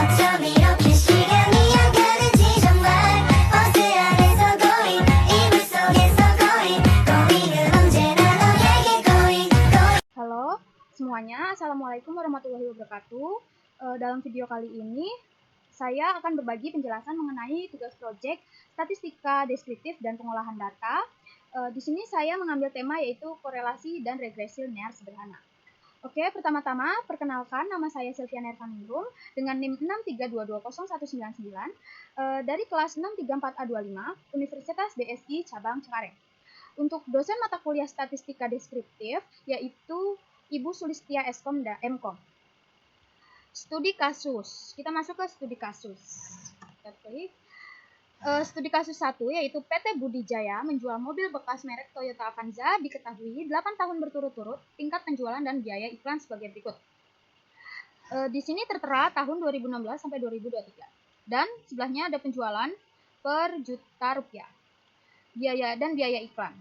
어쩜 이렇게 시간이 안 가는지 정말 버스 안에서 going 이불 속에서 going 은 언제나 너에게 going. Halo semuanya, Assalamualaikum warahmatullahi wabarakatuh. Dalam video kali ini saya akan berbagi penjelasan mengenai tugas proyek statistika deskriptif dan pengolahan data. Di sini saya mengambil tema yaitu korelasi dan regresi linear sederhana. Oke, pertama-tama perkenalkan, nama saya Sylvia Nervaningrum dengan NIM 6322019 dari kelas 634A25 Universitas BSI Cabang Cengkareng. Untuk dosen mata kuliah statistika deskriptif yaitu Ibu Sulistia M.Com. Studi kasus. Kita masuk ke studi kasus. Kita klik. Studi kasus 1 yaitu PT Budi Jaya menjual mobil bekas merek Toyota Avanza, diketahui 8 tahun berturut-turut, tingkat penjualan dan biaya iklan sebagai berikut. Di sini tertera tahun 2016 sampai 2023 dan sebelahnya ada penjualan per juta rupiah. Biaya dan biaya iklan.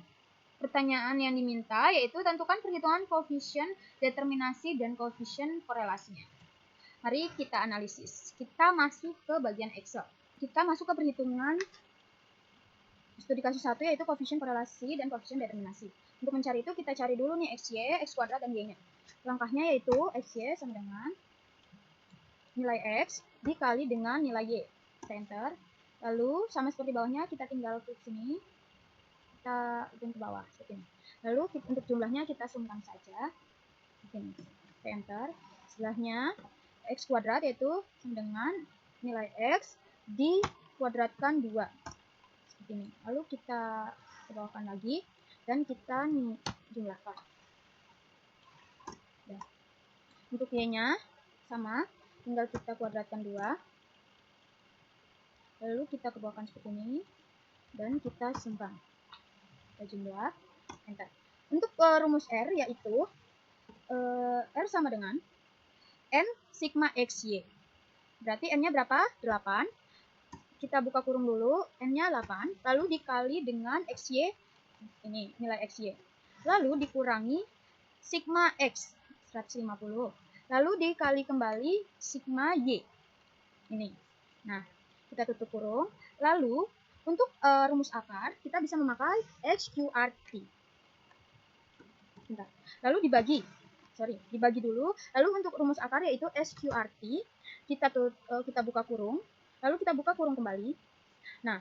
Pertanyaan yang diminta yaitu tentukan perhitungan koefisien determinasi dan koefisien korelasinya. Mari kita analisis. Kita masuk ke bagian Excel. Kita masuk ke perhitungan studi kasus 1 yaitu koefisien korelasi dan koefisien determinasi. Untuk mencari itu kita cari dulu nih XY, X kuadrat dan Y-nya. Langkahnya yaitu XY sama dengan nilai X dikali dengan nilai Y. Kita enter. Lalu sama seperti bawahnya kita tinggal klik sini. Kita ujung ke bawah seperti ini. Lalu untuk jumlahnya kita sumkan saja. Begini. Kita enter. Sebelahnya X kuadrat yaitu sama dengan nilai X dikuadratkan 2. Seperti ini. Lalu kita bawahkan lagi dan kita jumlahkan. Ya. Untuk Y-nya sama, tinggal kita kuadratkan 2. Lalu kita bawahkan seperti ini dan kita sumbang. Kita jumlah, enter. Untuk rumus R yaitu R sama dengan N sigma XY. Berarti N-nya berapa? 8. Kita buka kurung dulu, N-nya 8. Lalu dikali dengan XY, ini nilai XY. Lalu dikurangi sigma X, 150. Lalu dikali kembali sigma Y. Ini. Nah, kita tutup kurung. Lalu, untuk rumus akar, kita bisa memakai HQRT. Bentar. Lalu dibagi dulu. Lalu untuk rumus akar yaitu SQRT, kita buka kurung, lalu kita buka kurung kembali. Nah,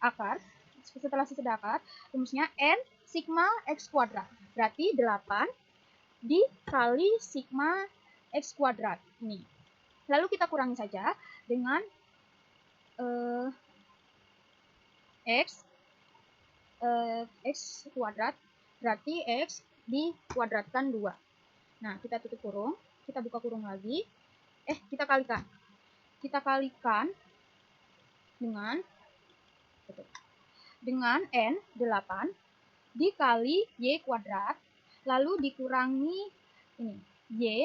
akar, setelah akar, rumusnya N sigma X kuadrat. Berarti 8 dikali sigma X kuadrat. Ini. Lalu kita kurangi saja dengan X kuadrat. Berarti X dikuadratkan 2. Nah, kita tutup kurung. Kita buka kurung lagi. Kita kalikan. Kita kalikan dengan N 8 dikali Y kuadrat. Lalu dikurangi ini.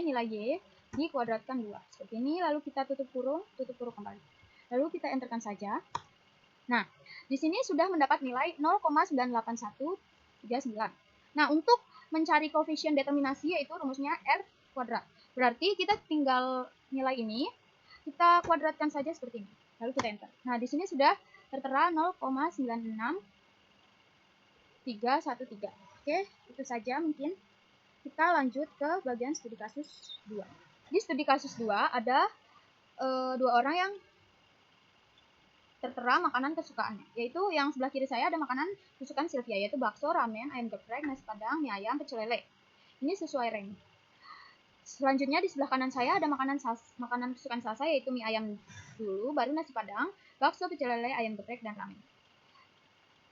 Nilai Y dikuadratkan 2. Seperti ini. Lalu kita tutup kurung kembali. Lalu kita enterkan saja. Nah, di sini sudah mendapat nilai 0,98139. Nah, untuk mencari koefisien determinasi yaitu rumusnya R kuadrat. Berarti kita tinggal nilai ini, kita kuadratkan saja seperti ini. Lalu kita enter. Nah, di sini sudah tertera 0,96313. Oke, itu saja mungkin. Kita lanjut ke bagian studi kasus 2. Di studi kasus 2 ada 2 orang yang tertera makanan kesukaannya, yaitu yang sebelah kiri saya ada makanan kesukaan Sylvia, yaitu bakso, ramen, ayam geprek, nasi padang, mie ayam, pecel lele. Ini sesuai rank. Selanjutnya di sebelah kanan saya ada makanan kesukaan Salsa, yaitu mie ayam dulu, baru nasi padang, bakso, pecel lele, ayam geprek, dan ramen.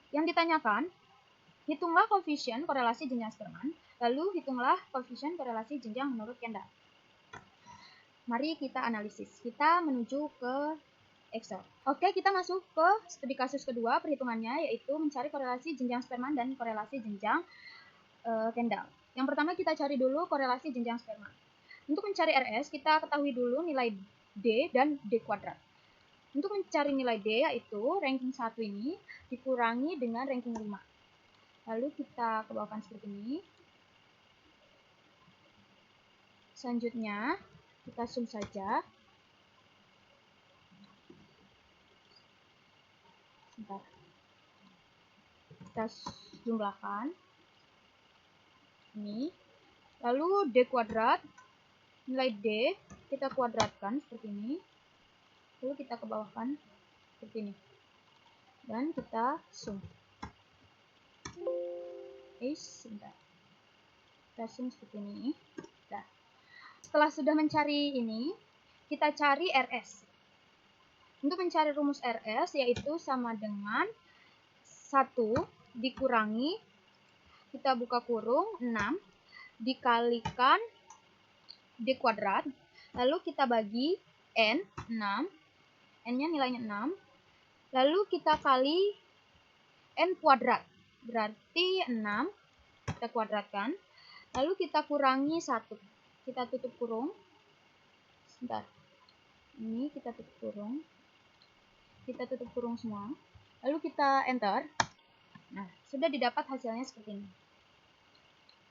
Yang ditanyakan, hitunglah koefisien korelasi jenjang Spearman, lalu hitunglah koefisien korelasi jenjang menurut Kendall. Mari kita analisis. Kita menuju ke Excel. Oke, kita masuk ke studi kasus kedua, perhitungannya yaitu mencari korelasi jenjang Spearman dan korelasi jenjang Kendall. Yang pertama kita cari dulu korelasi jenjang Spearman. Untuk mencari RS, kita ketahui dulu nilai D dan D kuadrat. Untuk mencari nilai D yaitu ranking 1 ini dikurangi dengan ranking 5. Lalu kita kebawahkan seperti ini. Selanjutnya kita sum saja. Bentar. Kita jumlahkan. Ini. Lalu D kuadrat. Nilai D kita kuadratkan seperti ini. Lalu kita ke bawahkan seperti ini. Dan kita sum. Sebentar. Kita sum seperti ini. Nah, setelah sudah mencari ini, kita cari RS. Untuk mencari rumus RS yaitu sama dengan 1 dikurangi, kita buka kurung, 6 dikalikan D kuadrat, lalu kita bagi N, 6, N-nya nilainya 6, lalu kita kali N kuadrat, berarti 6, kita kuadratkan, lalu kita kurangi 1, kita tutup kurung, sebentar, ini kita tutup kurung semua, lalu kita enter. Nah, sudah didapat hasilnya seperti ini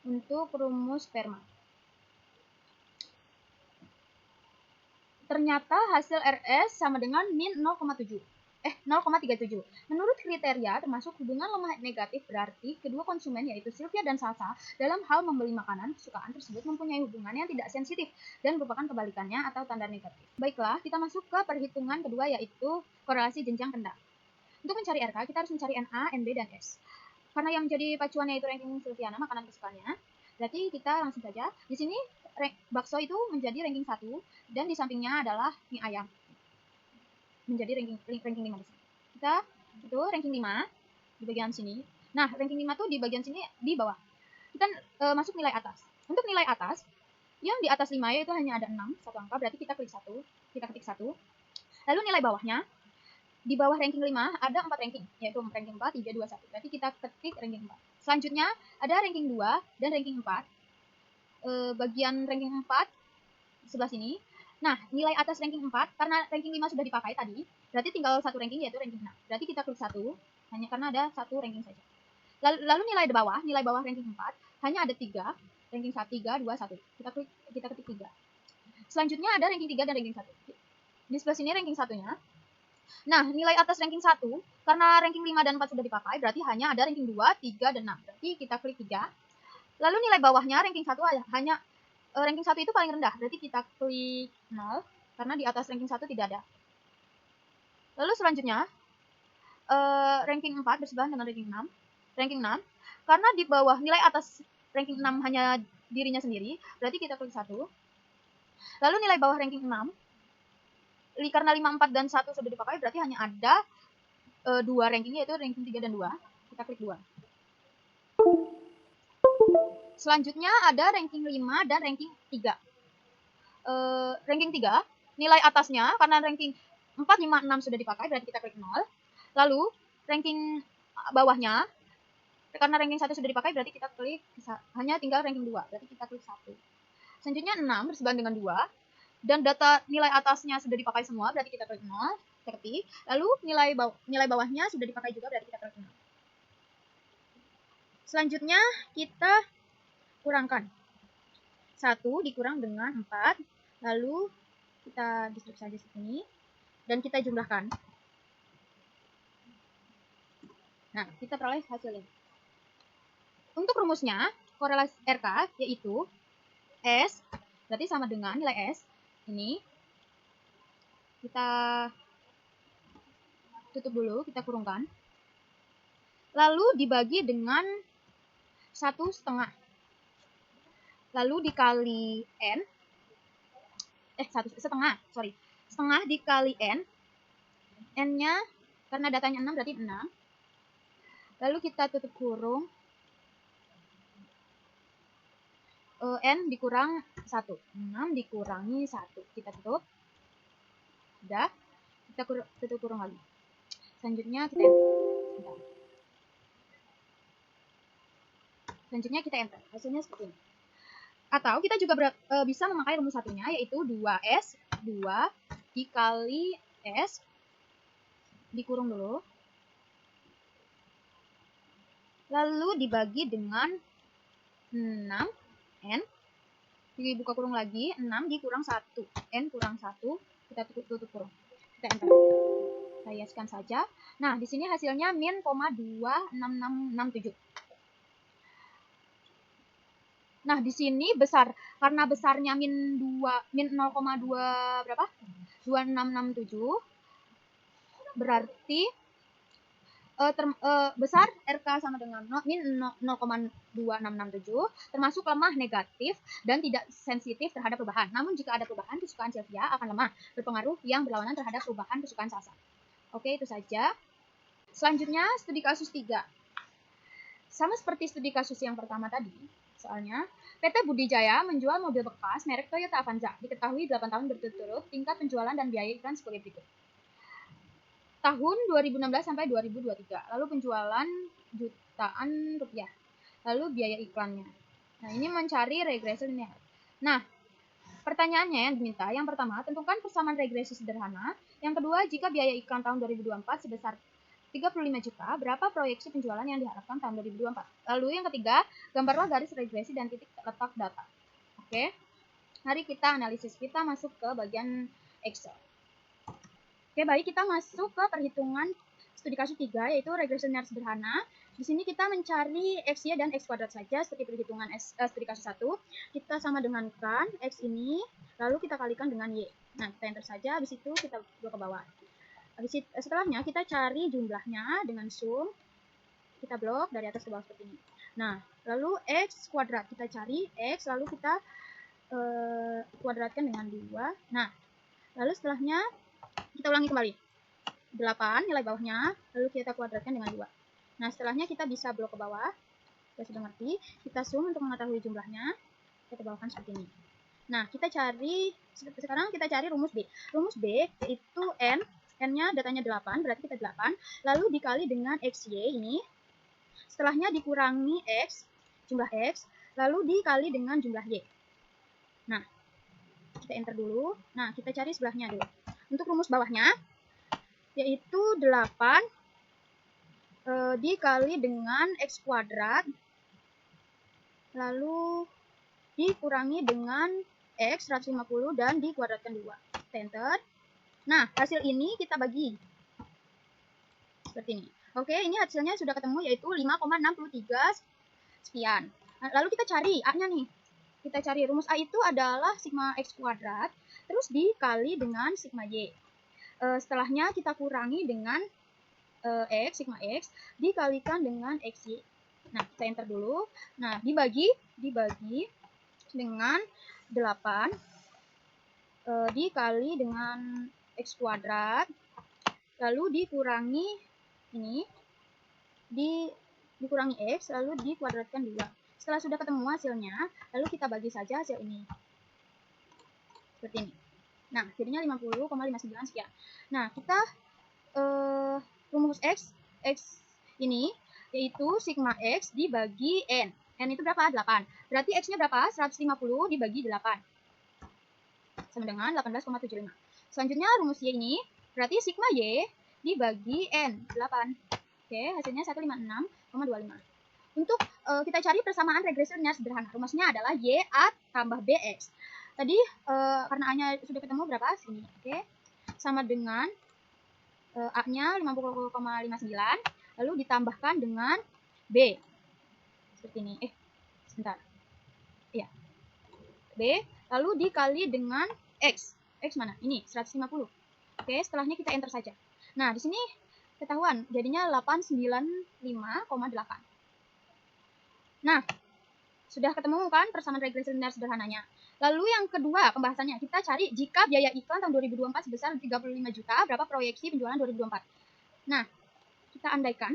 untuk rumus Fermat. Ternyata hasil RS sama dengan min 0,37. Menurut kriteria termasuk hubungan lemah negatif, berarti kedua konsumen yaitu Sylvia dan Salsa dalam hal membeli makanan kesukaan tersebut mempunyai hubungan yang tidak sensitif dan merupakan kebalikannya atau tanda negatif. Baiklah, kita masuk ke perhitungan kedua yaitu korelasi jenjang rendah. Untuk mencari RK, kita harus mencari NA, NB, dan S. Karena yang menjadi pacuannya itu ranking Sylviana, makanan kesukaannya, berarti kita langsung saja. Di sini bakso itu menjadi ranking 1 dan di sampingnya adalah mie ayam. Menjadi ranking 5 di sini. Kita itu ranking 5 di bagian sini. Nah, ranking 5 tuh di bagian sini di bawah. Kita masuk nilai atas. Untuk nilai atas, yang di atas 5 yaitu hanya ada 6, satu angka, berarti kita klik 1, kita ketik 1. Lalu nilai bawahnya, di bawah ranking 5 ada 4 ranking, yaitu ranking 4, 3, 2, 1. Berarti kita ketik ranking 4. Selanjutnya ada ranking 2 dan ranking 4. Bagian ranking 4 sebelah sini. Nah, nilai atas ranking 4 karena ranking 5 sudah dipakai tadi, berarti tinggal satu ranking yaitu ranking 6. Berarti kita klik 1 hanya karena ada satu ranking saja. Lalu nilai bawah ranking 4 hanya ada 3, ranking 1, 3, 2, 1. Kita ketik 3. Selanjutnya ada ranking 3 dan ranking 1. Di sebelah sini ranking 1-nya. Nah, nilai atas ranking 1 karena ranking 5 dan 4 sudah dipakai, berarti hanya ada ranking 2, 3, dan 6. Berarti kita klik 3. Lalu nilai bawahnya ranking 1 hanya ranking 1 itu paling rendah, berarti kita klik 0 karena di atas ranking 1 tidak ada. Lalu selanjutnya ranking 4 bersebelahan dengan ranking 6. Ranking 6 karena di bawah nilai atas ranking 6 hanya dirinya sendiri, berarti kita klik 1. Lalu nilai bawah ranking 6 karena 5, 4 dan 1 sudah dipakai, berarti hanya ada 2 ranking yaitu ranking 3 dan 2. Kita klik 2. Selanjutnya ada ranking 5 dan ranking 3. Ranking 3, nilai atasnya karena ranking 4, 5, 6 sudah dipakai, berarti kita klik 0. Lalu ranking bawahnya karena ranking 1 sudah dipakai, berarti kita klik hanya tinggal ranking 2, berarti kita klik 1. Selanjutnya 6 bersebelahan dengan 2 dan data nilai atasnya sudah dipakai semua, berarti kita klik 0, kita ketik. Lalu nilai bawahnya sudah dipakai juga, berarti kita klik 0. Selanjutnya kita kurangkan 1 dikurang dengan 4, lalu kita distruk saja seperti ini dan kita jumlahkan. Nah, kita peroleh hasil ini. Untuk rumusnya korelasi RK yaitu S berarti sama dengan nilai S ini, kita tutup dulu, kita kurungkan, lalu dibagi dengan 1/2, lalu dikali N, 1/2, setengah dikali N, N-nya karena datanya 6 berarti 6, lalu kita tutup kurung, N dikurang 1, 6 dikurangi 1, kita tutup, udah, kita tutup kurung lagi. Selanjutnya kita enter, hasilnya seperti ini. Atau kita juga bisa memakai rumus satunya, yaitu 2S, 2 dikali S, dikurung dulu, lalu dibagi dengan 6, N, dibuka kurung lagi, 6 dikurang 1, N kurang 1, kita tutup kurung, kita enter. Saya scan saja. Nah, di sini hasilnya min 26667. Nah, di sini besar karena besarnya min 0,2 berapa? 2667. Berarti besar RK sama dengan min 0,2667, termasuk lemah negatif dan tidak sensitif terhadap perubahan. Namun jika ada perubahan, kesukaan Sylvia akan lemah, berpengaruh yang berlawanan terhadap perubahan kesukaan Sasa. Oke, itu saja. Selanjutnya, studi kasus 3. Sama seperti studi kasus yang pertama tadi, soalnya PT Budi Jaya menjual mobil bekas merek Toyota Avanza. Diketahui 8 tahun berturut-turut, tingkat penjualan dan biaya iklan sebagai berikut. Tahun 2016 sampai 2023, lalu penjualan jutaan rupiah, lalu biaya iklannya. Nah, ini mencari regresi linear. Nah, pertanyaannya yang diminta, yang pertama, tentukan persamaan regresi sederhana. Yang kedua, jika biaya iklan tahun 2024 sebesar 35 juta, berapa proyeksi penjualan yang diharapkan tahun 2024? Lalu yang ketiga, gambarlah garis regresi dan titik letak data. Oke, mari kita analisis. Kita masuk ke bagian Excel. Oke, baik, kita masuk ke perhitungan studi kasus 3, yaitu regresi linear sederhana. Di sini kita mencari X-Y dan X kuadrat saja, seperti perhitungan studi kasus 1. Kita sama dengankan X ini, lalu kita kalikan dengan Y. Nah, kita enter saja, habis itu kita blok ke bawah. Setelahnya kita cari jumlahnya dengan sum. Kita blok dari atas ke bawah seperti ini. Nah, lalu X kuadrat, kita cari X, lalu kita kuadratkan dengan 2. Nah, lalu setelahnya kita ulangi kembali. 8 nilai bawahnya, lalu kita kuadratkan dengan 2. Nah, setelahnya kita bisa blok ke bawah. Kita sudah ngerti. Kita sum untuk mengetahui jumlahnya. Kita bawahkan seperti ini. Nah, sekarang kita cari rumus B. Rumus B yaitu N. N-nya datanya 8, berarti kita 8. Lalu dikali dengan XY ini. Setelahnya dikurangi X, jumlah X. Lalu dikali dengan jumlah Y. Nah, kita enter dulu. Nah, kita cari sebelahnya dulu. Untuk rumus bawahnya, yaitu 8 dikali dengan X kuadrat, lalu dikurangi dengan X 150 dan dikuadratkan 2. Enter. Nah, hasil ini kita bagi. Seperti ini. Oke, ini hasilnya sudah ketemu, yaitu 5,63 sekian. Nah, lalu kita cari A-nya nih. Kita cari rumus A itu adalah sigma X kuadrat, terus dikali dengan sigma Y. Setelahnya kita kurangi dengan X, sigma X, dikalikan dengan XY. Nah, kita enter dulu. Nah, dibagi dengan 8 dikali dengan X kuadrat, lalu dikurangi ini, dikurangi X, lalu dikuadratkan 2. Setelah sudah ketemu hasilnya, lalu kita bagi saja hasil ini. Seperti ini. Nah, jadinya 50,59 sekian. Nah, kita rumus X ini yaitu sigma X dibagi N. N itu berapa? 8. Berarti X-nya berapa? 150 dibagi 8. Sama dengan 18,75. Selanjutnya rumus Y ini berarti sigma Y dibagi N. 8. Oke, hasilnya 156,25. Untuk kita cari persamaan regresi linear sederhana. Rumusnya adalah YA tambah BX. Tadi karena A-nya sudah ketemu berapa? Sini. Oke. Sama dengan A-nya 50,59, lalu ditambahkan dengan B. Seperti ini. Sebentar. Iya. B, lalu dikali dengan X. X mana? Ini, 150. Oke, setelahnya kita enter saja. Nah, di sini ketahuan, jadinya 895,8. Nah, sudah ketemu kan persamaan regresi linear sederhananya. Lalu yang kedua pembahasannya, kita cari jika biaya iklan tahun 2024 sebesar 35 juta, berapa proyeksi penjualan 2024. Nah, kita andaikan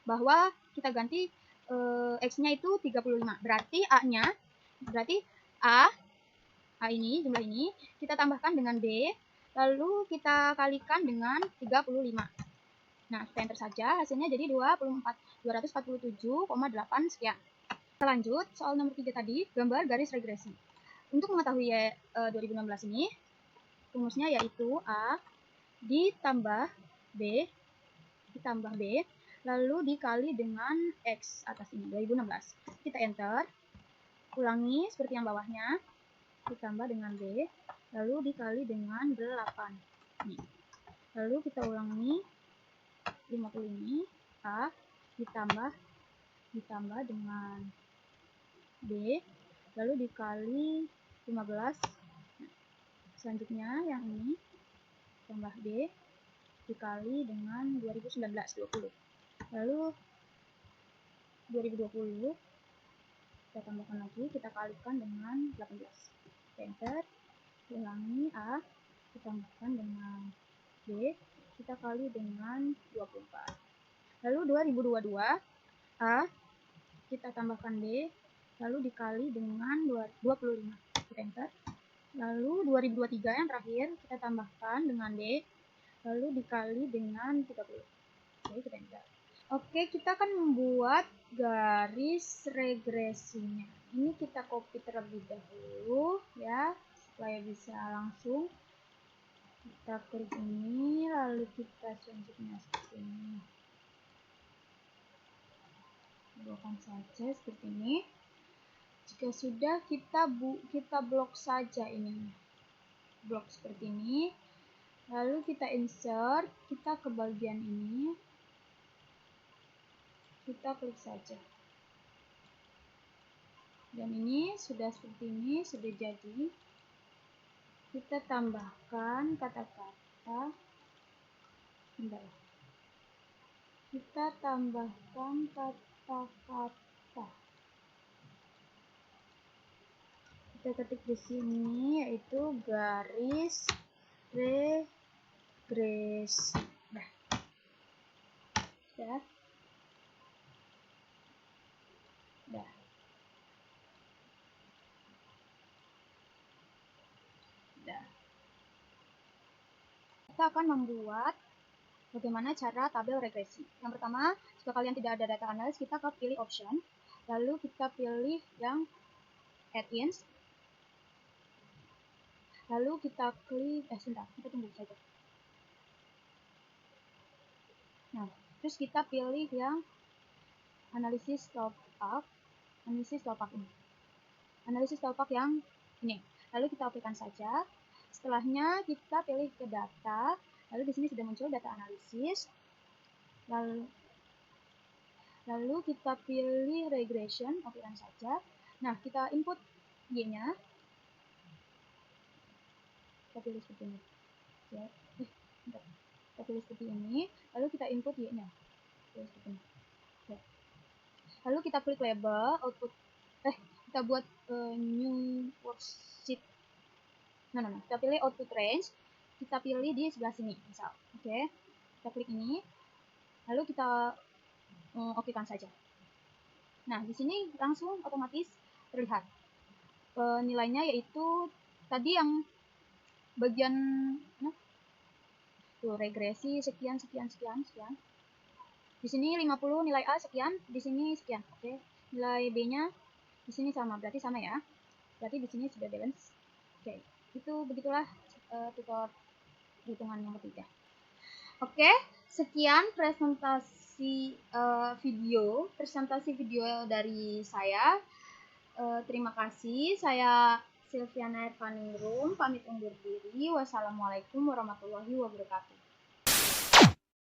bahwa kita ganti X-nya itu 35. Berarti A-nya, A ini, jumlah ini, kita tambahkan dengan B, lalu kita kalikan dengan 35. Nah, kita enter saja, hasilnya jadi 247,8 sekian. Kita lanjut, soal nomor 3 tadi, gambar garis regresi. Untuk mengetahui 2016 ini, rumusnya yaitu A ditambah B, lalu dikali dengan X atas ini, 2016. Kita enter, ulangi seperti yang Lalu kita ulangi 50 ini A ditambah dengan B, lalu dikali 15. Selanjutnya yang ini tambah B dikali dengan 2019 20. Lalu 2020 kita tambahkan lagi, kita kalikan dengan 18. Enter. Ulangi A ditambahkan dengan B kita kali dengan 24. Lalu 2022 A kita tambahkan B lalu dikali dengan 25. Kita enter. Lalu 2023 yang terakhir kita tambahkan dengan D lalu dikali dengan 30. Oke, kita enter. Oke, kita akan membuat garis regresinya. Ini kita copy terlebih dahulu ya, supaya bisa langsung kita klik ini, lalu kita selanjutnya seperti ini. Buatkan saja seperti ini. Jika sudah, kita blok saja ini. Blok seperti ini. Lalu kita insert, kita ke bagian ini. Kita klik saja. Dan ini sudah seperti ini, sudah jadi. Kita tambahkan kata-kata. Kita tambahkan kata-kata. Kita ketik di sini yaitu garis regresi. Dah. Kita akan membuat bagaimana cara tabel regresi. Yang pertama, jika kalian tidak ada data analis, kita pilih option, lalu kita pilih yang add-ins, lalu kita klik, sebentar, kita tunggu saja. Nah, terus kita pilih yang analisis top-up ini. Analisis top-up yang ini. Lalu kita aplikasikan saja. Setelahnya kita pilih ke data, lalu di sini sudah muncul data analisis. Lalu kita pilih regression, aplikasikan saja. Nah, kita input Y-nya. Kita pilih seperti ini. Kita pilih seperti ini, lalu kita input Y-nya. Lalu kita klik label, output. Kita buat new worksheet. Kita pilih output range, kita pilih di sebelah sini, misal. Oke, kita klik ini, lalu kita okekan saja. Nah, di sini langsung otomatis terlihat nilainya, yaitu tadi yang bagian regresi sekian. Di sini 50 nilai A sekian, di sini sekian. Oke, nilai B-nya di sini sama, berarti sama ya. Berarti di sini sudah balance. Oke. Begitulah tutor hitungan yang ketiga. Oke, sekian presentasi video dari saya. Terima kasih. Saya Silviana Irvaningrum pamit undur diri. Wassalamualaikum warahmatullahi wabarakatuh.